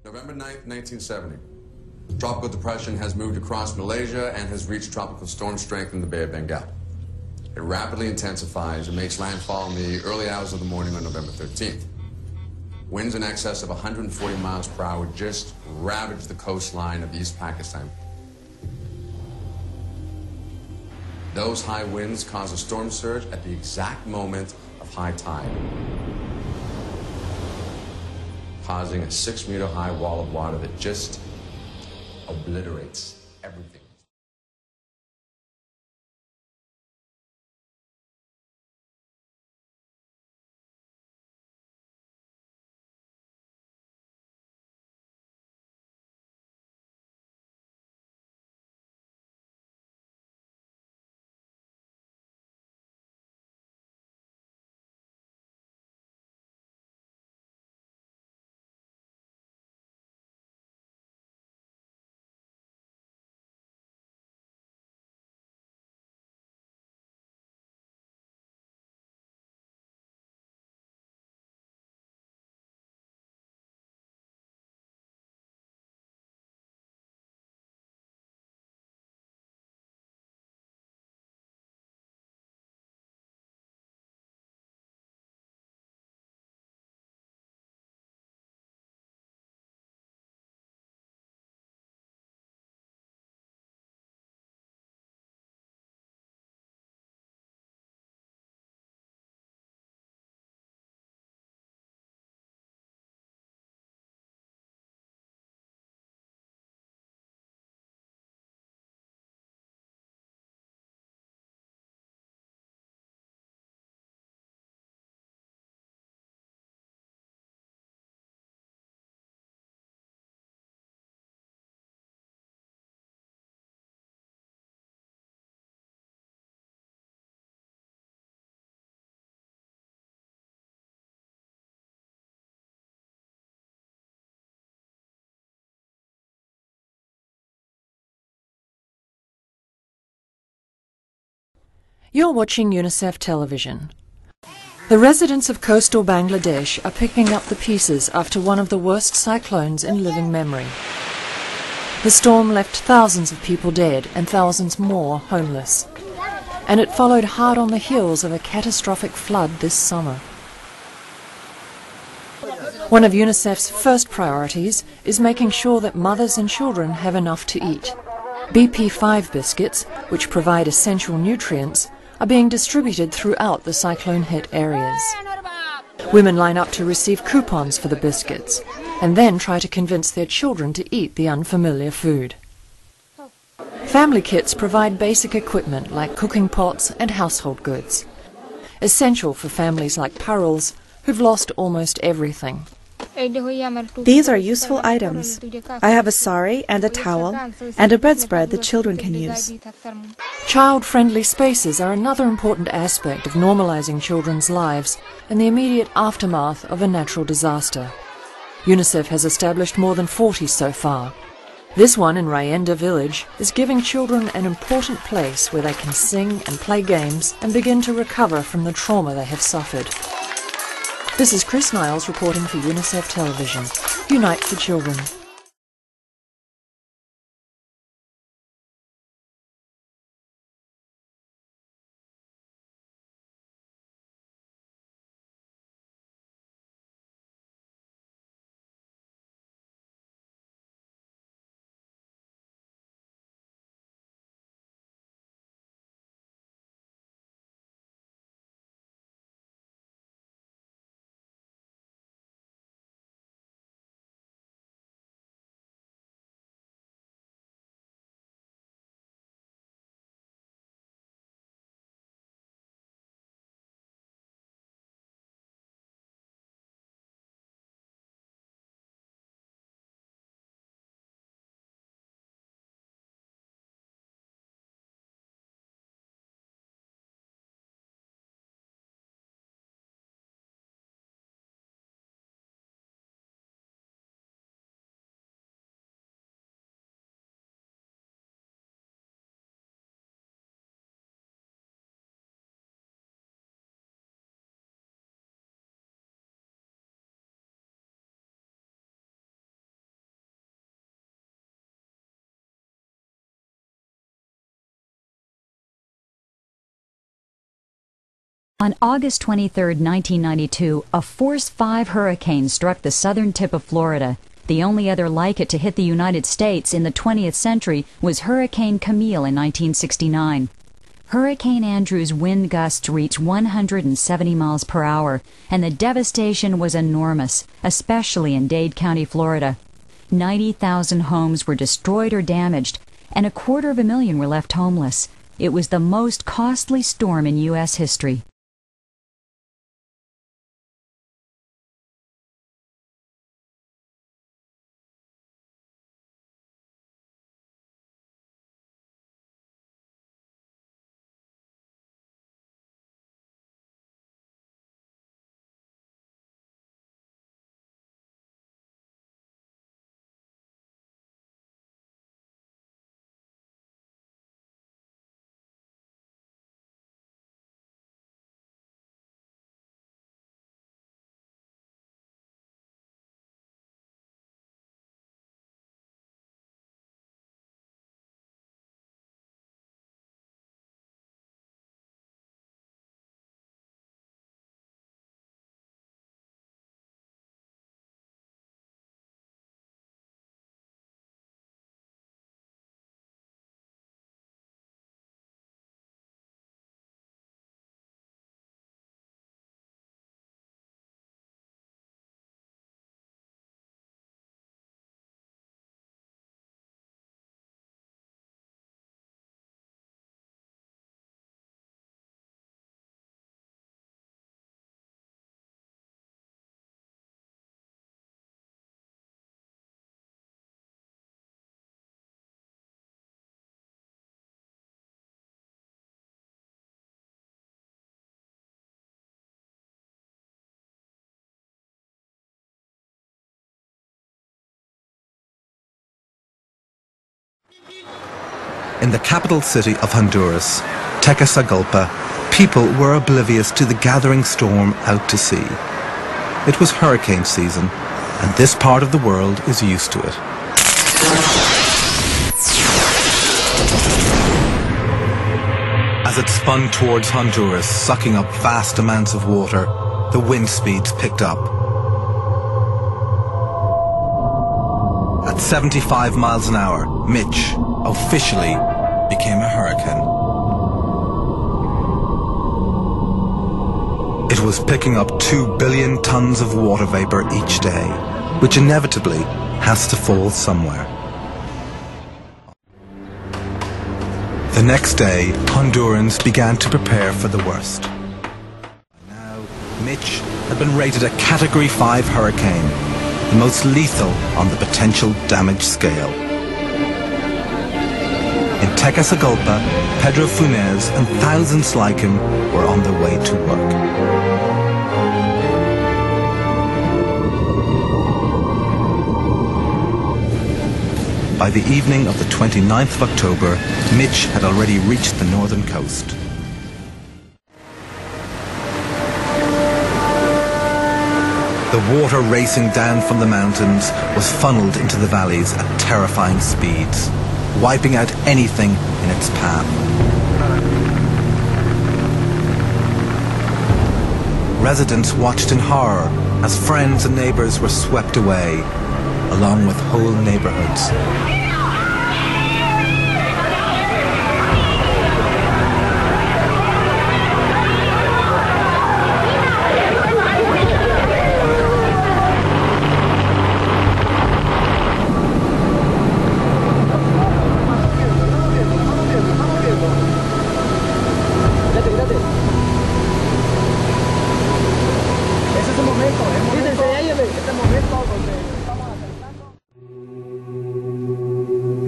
November 9th, 1970. Tropical depression has moved across Malaysia and has reached tropical storm strength in the Bay of Bengal. It rapidly intensifies and makes landfall in the early hours of the morning on November 13th. Winds in excess of 140 miles per hour just ravaged the coastline of East Pakistan. Those high winds caused a storm surge at the exact moment of high tide, causing a 6-meter high wall of water that just obliterates everything. You're watching UNICEF television. The residents of coastal Bangladesh are picking up the pieces after one of the worst cyclones in living memory. The storm left thousands of people dead and thousands more homeless. And it followed hard on the heels of a catastrophic flood this summer. One of UNICEF's first priorities is making sure that mothers and children have enough to eat. BP5 biscuits, which provide essential nutrients, are being distributed throughout the cyclone-hit areas. Women line up to receive coupons for the biscuits and then try to convince their children to eat the unfamiliar food. Family kits provide basic equipment like cooking pots and household goods, essential for families like Parul's who've lost almost everything. These are useful items. I have a sari and a towel and a bedspread that children can use. Child-friendly spaces are another important aspect of normalizing children's lives in the immediate aftermath of a natural disaster. UNICEF has established more than 40 so far. This one in Rayenda village is giving children an important place where they can sing and play games and begin to recover from the trauma they have suffered. This is Chris Niles reporting for UNICEF Television. Unite for Children. On August 23, 1992, a Force 5 hurricane struck the southern tip of Florida. The only other like it to hit the United States in the 20th century was Hurricane Camille in 1969. Hurricane Andrew's wind gusts reached 170 miles per hour, and the devastation was enormous, especially in Dade County, Florida. 90,000 homes were destroyed or damaged, and 250,000 were left homeless. It was the most costly storm in U.S. history. In the capital city of Honduras, Tegucigalpa, people were oblivious to the gathering storm out to sea. It was hurricane season, and this part of the world is used to it. As it spun towards Honduras, sucking up vast amounts of water, the wind speeds picked up. At 75 miles an hour, Mitch officially became a hurricane. It was picking up 2 billion tons of water vapor each day, which inevitably has to fall somewhere. The next day, Hondurans began to prepare for the worst. Now, Mitch had been rated a Category 5 hurricane, the most lethal on the potential damage scale. In Tegucigalpa, Pedro Funes and thousands like him were on their way to work. By the evening of the 29th of October, Mitch had already reached the northern coast. The water racing down from the mountains was funneled into the valleys at terrifying speeds, wiping out anything in its path. Residents watched in horror as friends and neighbors were swept away, along with whole neighborhoods.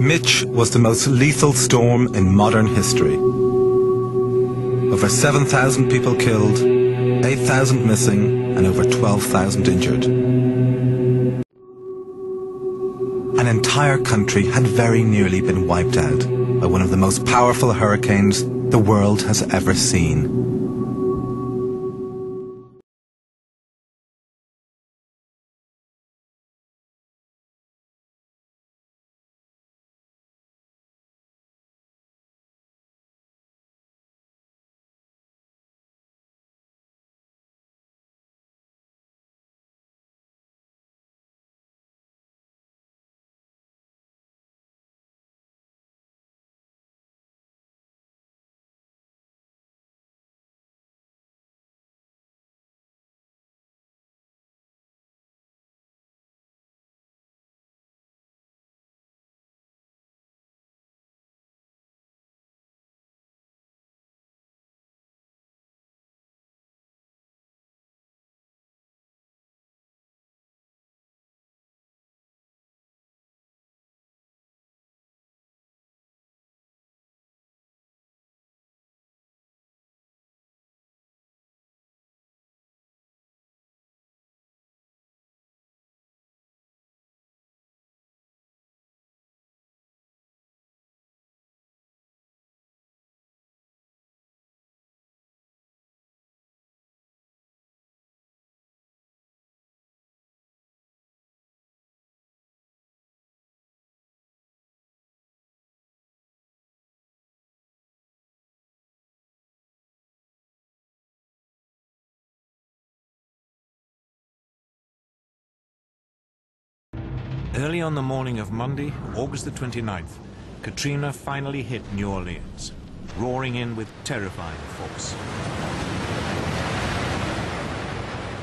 Mitch was the most lethal storm in modern history. Over 7,000 people killed, 8,000 missing, and over 12,000 injured. An entire country had very nearly been wiped out by one of the most powerful hurricanes the world has ever seen. Early on the morning of Monday, August the 29th, Katrina finally hit New Orleans, roaring in with terrifying force.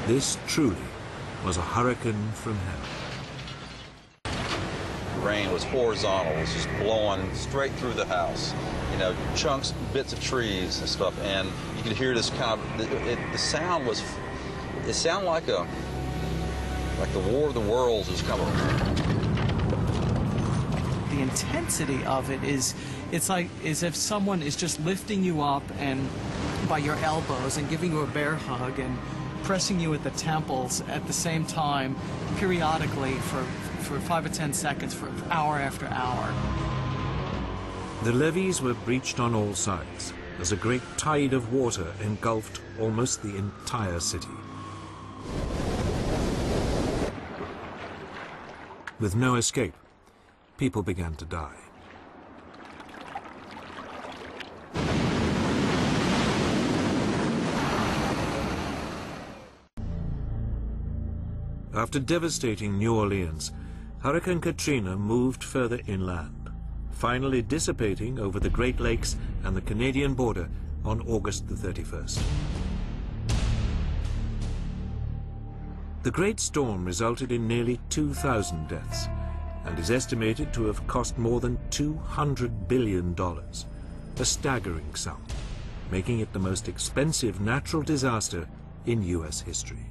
This truly was a hurricane from hell. The rain was horizontal. It was just blowing straight through the house. You know, chunks, bits of trees and stuff, and you could hear this kind of, the sound was, it sounded like the War of the Worlds was coming. The intensity of it is, it's like as if someone is just lifting you up and by your elbows and giving you a bear hug and pressing you at the temples at the same time, periodically for 5 or 10 seconds, for hour after hour. The levees were breached on all sides as a great tide of water engulfed almost the entire city. With no escape, people began to die. After devastating New Orleans, Hurricane Katrina moved further inland, finally dissipating over the Great Lakes and the Canadian border on August the 31st. The great storm resulted in nearly 2,000 deaths and is estimated to have cost more than $200 billion, a staggering sum, making it the most expensive natural disaster in U.S. history.